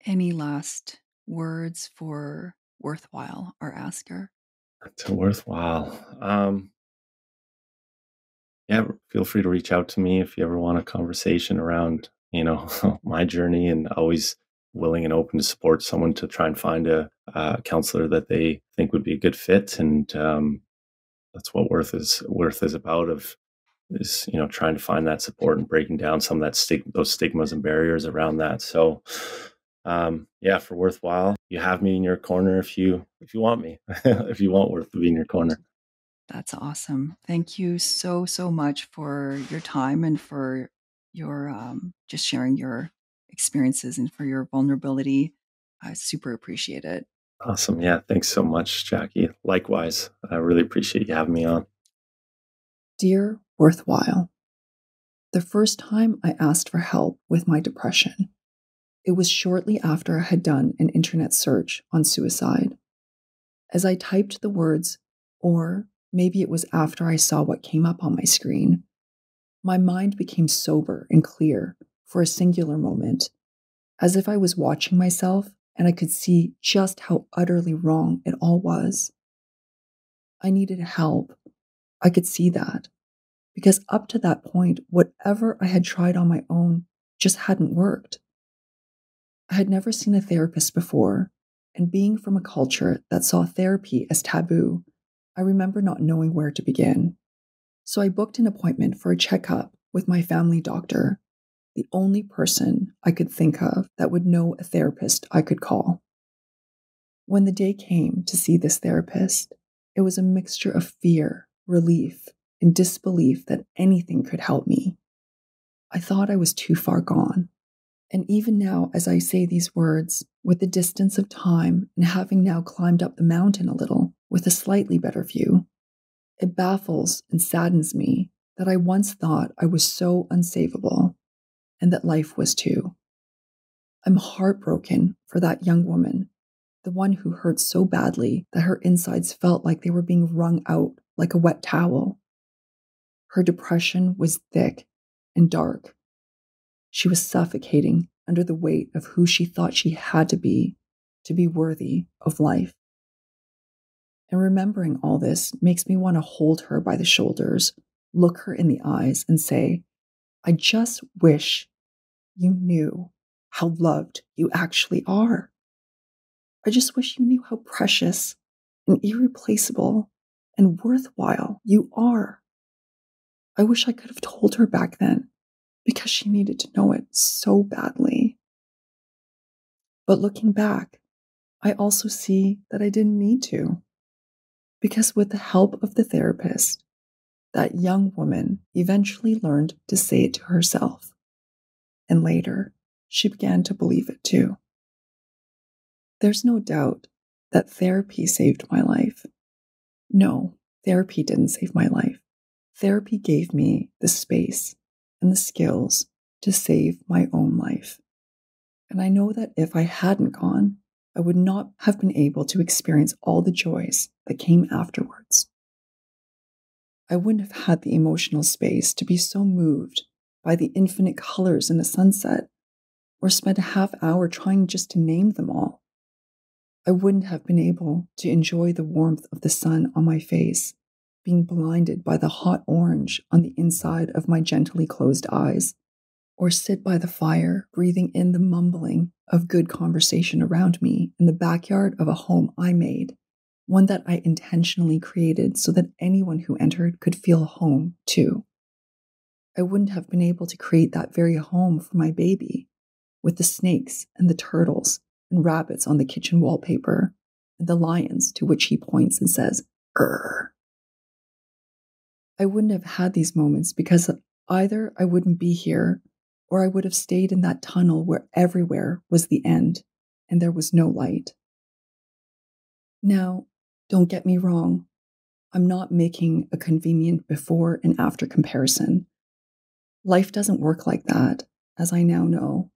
Any last words for worthwhile, our asker? It's worthwhile. Yeah, feel free to reach out to me if you ever want a conversation around, my journey, and always willing and open to support someone to try and find a counselor that they think would be a good fit. And that's what worth is about. Is trying to find that support and breaking down some of those stigmas and barriers around that. So yeah, for worthwhile, you have me in your corner if you want me. If you want worth to be in your corner. That's awesome. Thank you so, so much for your time and for your just sharing your experiences and for your vulnerability. I super appreciate it. Awesome. Yeah, thanks so much, Jackie. Likewise, I really appreciate you having me on. Dear Worthwhile, the first time I asked for help with my depression, it was shortly after I had done an internet search on suicide. As I typed the words, or maybe it was after I saw what came up on my screen, my mind became sober and clear for a singular moment, as if I was watching myself and I could see just how utterly wrong it all was. I needed help. I could see that. Because up to that point, whatever I had tried on my own just hadn't worked. I had never seen a therapist before, and being from a culture that saw therapy as taboo, I remember not knowing where to begin. So I booked an appointment for a checkup with my family doctor, the only person I could think of that would know a therapist I could call. When the day came to see this therapist, it was a mixture of fear, relief, and disbelief that anything could help me. I thought I was too far gone. And even now, as I say these words, with the distance of time and having now climbed up the mountain a little with a slightly better view, it baffles and saddens me that I once thought I was so unsavable and that life was too. I'm heartbroken for that young woman, the one who hurt so badly that her insides felt like they were being wrung out like a wet towel. Her depression was thick and dark. She was suffocating under the weight of who she thought she had to be worthy of life. And remembering all this makes me want to hold her by the shoulders, look her in the eyes, and say, I just wish you knew how loved you actually are. I just wish you knew how precious and irreplaceable and worthwhile you are. I wish I could have told her back then because she needed to know it so badly. But looking back, I also see that I didn't need to, Because with the help of the therapist, that young woman eventually learned to say it to herself. And later, she began to believe it too. There's no doubt that therapy saved my life. No, therapy didn't save my life. Therapy gave me the space and the skills to save my own life. And I know that if I hadn't gone, I would not have been able to experience all the joys that came afterwards. I wouldn't have had the emotional space to be so moved by the infinite colors in a sunset, or spent a half hour trying just to name them all. I wouldn't have been able to enjoy the warmth of the sun on my face, being blinded by the hot orange on the inside of my gently closed eyes, or sit by the fire, breathing in the mumbling of good conversation around me in the backyard of a home I made, one that I intentionally created so that anyone who entered could feel home too. I wouldn't have been able to create that very home for my baby, with the snakes and the turtles and rabbits on the kitchen wallpaper, and the lions to which he points and says, "Urgh." I wouldn't have had these moments because either I wouldn't be here, or I would have stayed in that tunnel where everywhere was the end and there was no light. Now, don't get me wrong. I'm not making a convenient before and after comparison. Life doesn't work like that, as I now know.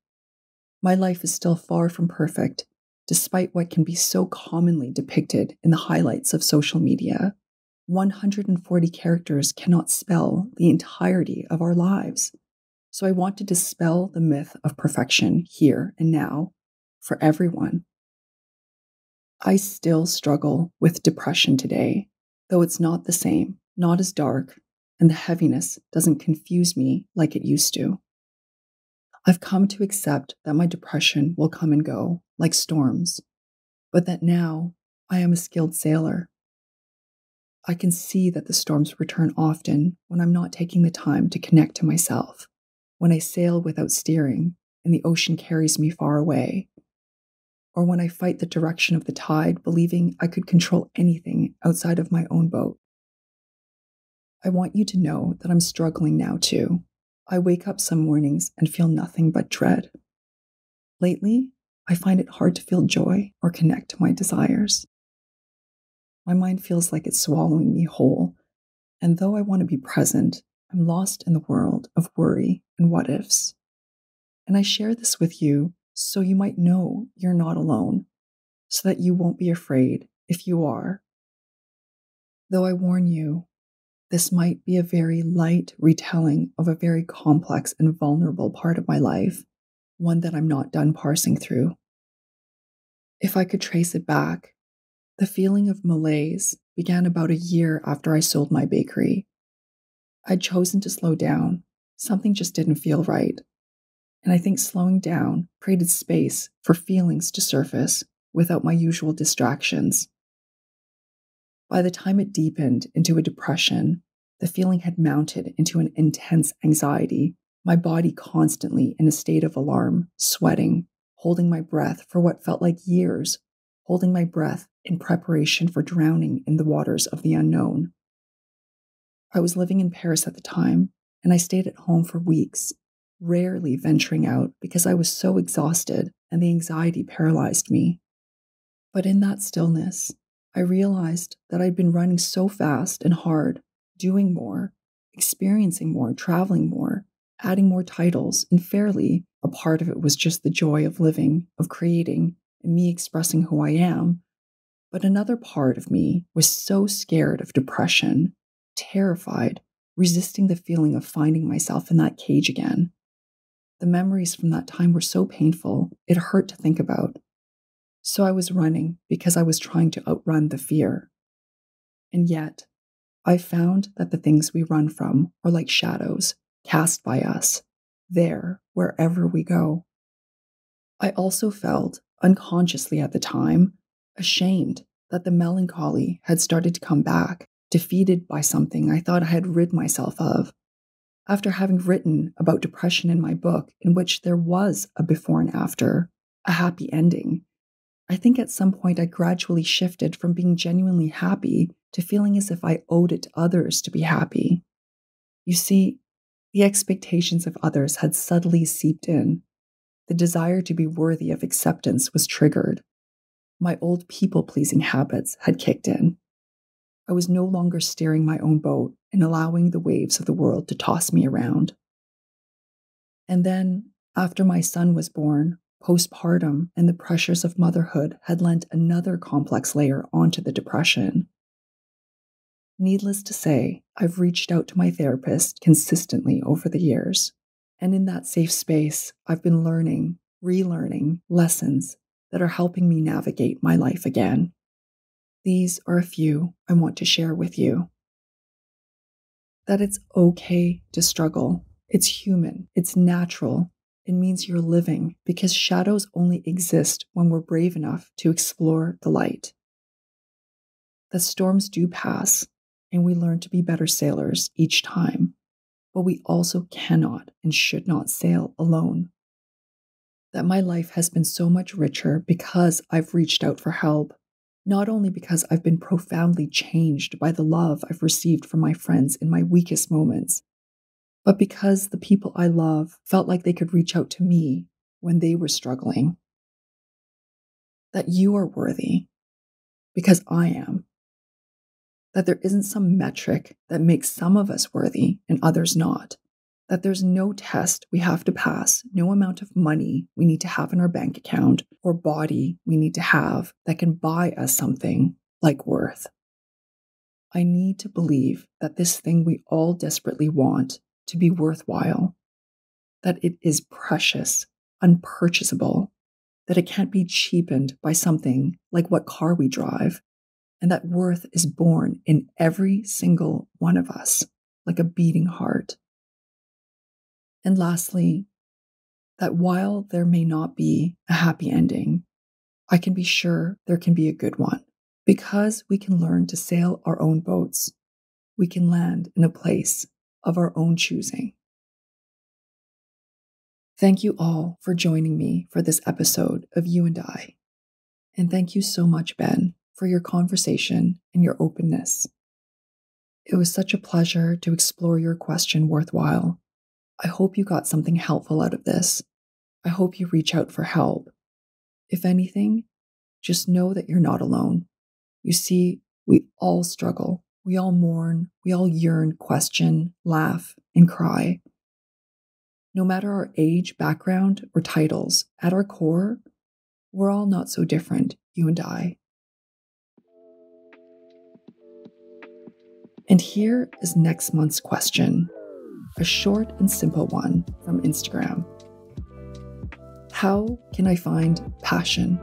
My life is still far from perfect, despite what can be so commonly depicted in the highlights of social media. 140 characters cannot spell the entirety of our lives. So I want to dispel the myth of perfection here and now for everyone. I still struggle with depression today, though it's not the same, not as dark, and the heaviness doesn't confuse me like it used to. I've come to accept that my depression will come and go, like storms, but that now I am a skilled sailor. I can see that the storms return often when I'm not taking the time to connect to myself, when I sail without steering and the ocean carries me far away, or when I fight the direction of the tide, believing I could control anything outside of my own boat. I want you to know that I'm struggling now too. I wake up some mornings and feel nothing but dread. Lately, I find it hard to feel joy or connect to my desires. My mind feels like it's swallowing me whole, and though I want to be present, I'm lost in the world of worry and what ifs. And I share this with you so you might know you're not alone, so that you won't be afraid if you are. Though I warn you, this might be a very light retelling of a very complex and vulnerable part of my life, one that I'm not done parsing through. If I could trace it back, the feeling of malaise began about a year after I sold my bakery. I'd chosen to slow down. Something just didn't feel right. And I think slowing down created space for feelings to surface without my usual distractions. By the time it deepened into a depression, the feeling had mounted into an intense anxiety, my body constantly in a state of alarm, sweating, holding my breath for what felt like years, holding my breath in preparation for drowning in the waters of the unknown. I was living in Paris at the time, and I stayed at home for weeks, rarely venturing out because I was so exhausted and the anxiety paralyzed me. But in that stillness, I realized that I'd been running so fast and hard, doing more, experiencing more, traveling more, adding more titles, and fairly, a part of it was just the joy of living, of creating, and me expressing who I am. But another part of me was so scared of depression, terrified, resisting the feeling of finding myself in that cage again. The memories from that time were so painful, it hurt to think about. So I was running because I was trying to outrun the fear. And yet, I found that the things we run from are like shadows cast by us, there, wherever we go. I also felt, unconsciously at the time, ashamed that the melancholy had started to come back, defeated by something I thought I had rid myself of. After having written about depression in my book, in which there was a before and after, a happy ending, I think at some point I gradually shifted from being genuinely happy to feeling as if I owed it to others to be happy. You see, the expectations of others had subtly seeped in. The desire to be worthy of acceptance was triggered. My old people-pleasing habits had kicked in. I was no longer steering my own boat and allowing the waves of the world to toss me around. And then, after my son was born, postpartum and the pressures of motherhood had lent another complex layer onto the depression. Needless to say, I've reached out to my therapist consistently over the years. And in that safe space, I've been learning, relearning lessons that are helping me navigate my life again. These are a few I want to share with you. That it's okay to struggle. It's human. It's natural. It means you're living because shadows only exist when we're brave enough to explore the light. That storms do pass, and we learn to be better sailors each time, but we also cannot and should not sail alone. That my life has been so much richer because I've reached out for help, not only because I've been profoundly changed by the love I've received from my friends in my weakest moments, but because the people I love felt like they could reach out to me when they were struggling. That you are worthy, because I am. That there isn't some metric that makes some of us worthy and others not. That there's no test we have to pass, no amount of money we need to have in our bank account or body we need to have that can buy us something like worth. I need to believe that this thing we all desperately want to be worthwhile, that it is precious, unpurchasable, that it can't be cheapened by something like what car we drive, and that worth is born in every single one of us, like a beating heart. And lastly, that while there may not be a happy ending, I can be sure there can be a good one. Because we can learn to sail our own boats, we can land in a place of our own choosing. Thank you all for joining me for this episode of You and I. And thank you so much, Ben, for your conversation and your openness. It was such a pleasure to explore your question worthwhile. I hope you got something helpful out of this. I hope you reach out for help. If anything, just know that you're not alone. You see, we all struggle. We all mourn. We all yearn, question, laugh, and cry. No matter our age, background, or titles, at our core, we're all not so different, you and I. And here is next month's question, a short and simple one from Instagram. How can I find passion?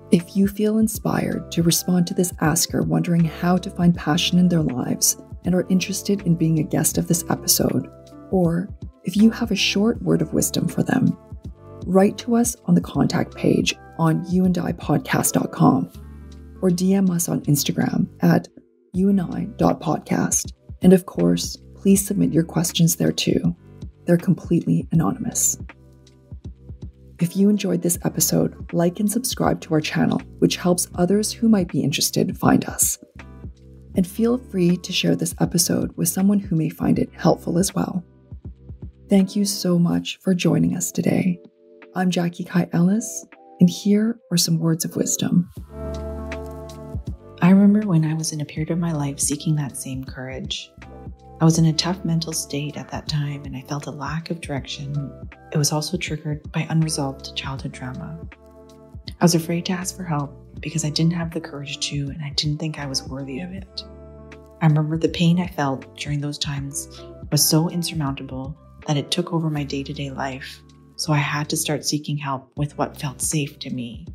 If you feel inspired to respond to this asker wondering how to find passion in their lives and are interested in being a guest of this episode, or if you have a short word of wisdom for them, write to us on the contact page on youandipodcast.com or DM us on Instagram at youandi.podcast. And of course, please submit your questions there too. They're completely anonymous. If you enjoyed this episode, like and subscribe to our channel, which helps others who might be interested find us. And feel free to share this episode with someone who may find it helpful as well. Thank you so much for joining us today. I'm Jackie Kai Ellis, and here are some words of wisdom. I remember when I was in a period of my life seeking that same courage. I was in a tough mental state at that time, and I felt a lack of direction. It was also triggered by unresolved childhood trauma. I was afraid to ask for help because I didn't have the courage to, and I didn't think I was worthy of it. I remember the pain I felt during those times was so insurmountable that it took over my day-to-day life, so I had to start seeking help with what felt safe to me.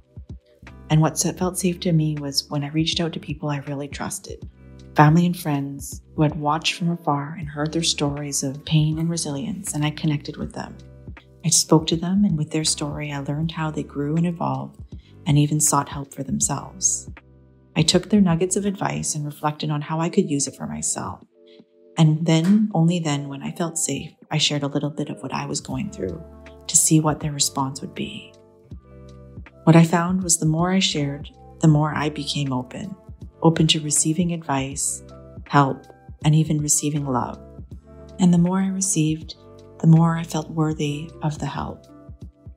And what felt safe to me was when I reached out to people I really trusted. Family and friends who had watched from afar and heard their stories of pain and resilience, and I connected with them. I spoke to them, and with their story, I learned how they grew and evolved and even sought help for themselves. I took their nuggets of advice and reflected on how I could use it for myself. And then, only then, when I felt safe, I shared a little bit of what I was going through to see what their response would be. What I found was the more I shared, the more I became open to receiving advice, help, and even receiving love. And the more I received, the more I felt worthy of the help.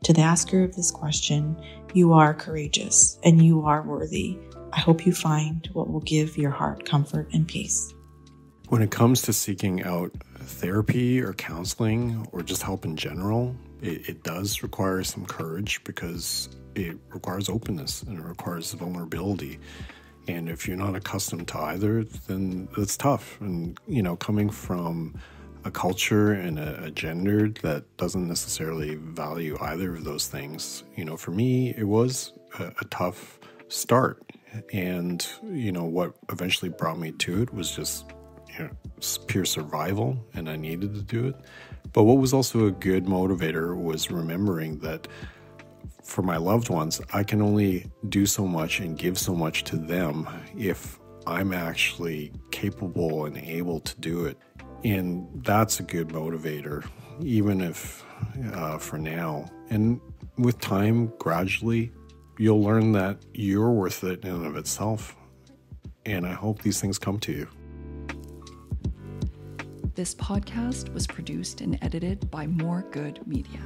To the asker of this question, you are courageous and you are worthy. I hope you find what will give your heart comfort and peace. When it comes to seeking out therapy or counseling or just help in general, it does require some courage because it requires openness and it requires vulnerability. And if you're not accustomed to either, then it's tough. And, coming from a culture and a gender that doesn't necessarily value either of those things, for me, it was a tough start. And, what eventually brought me to it was just pure survival, and I needed to do it. But what was also a good motivator was remembering that for my loved ones, I can only do so much and give so much to them if I'm actually capable and able to do it. And that's a good motivator, even if for now. And with time, gradually, you'll learn that you're worth it in and of itself. And I hope these things come to you. This podcast was produced and edited by More Good Media.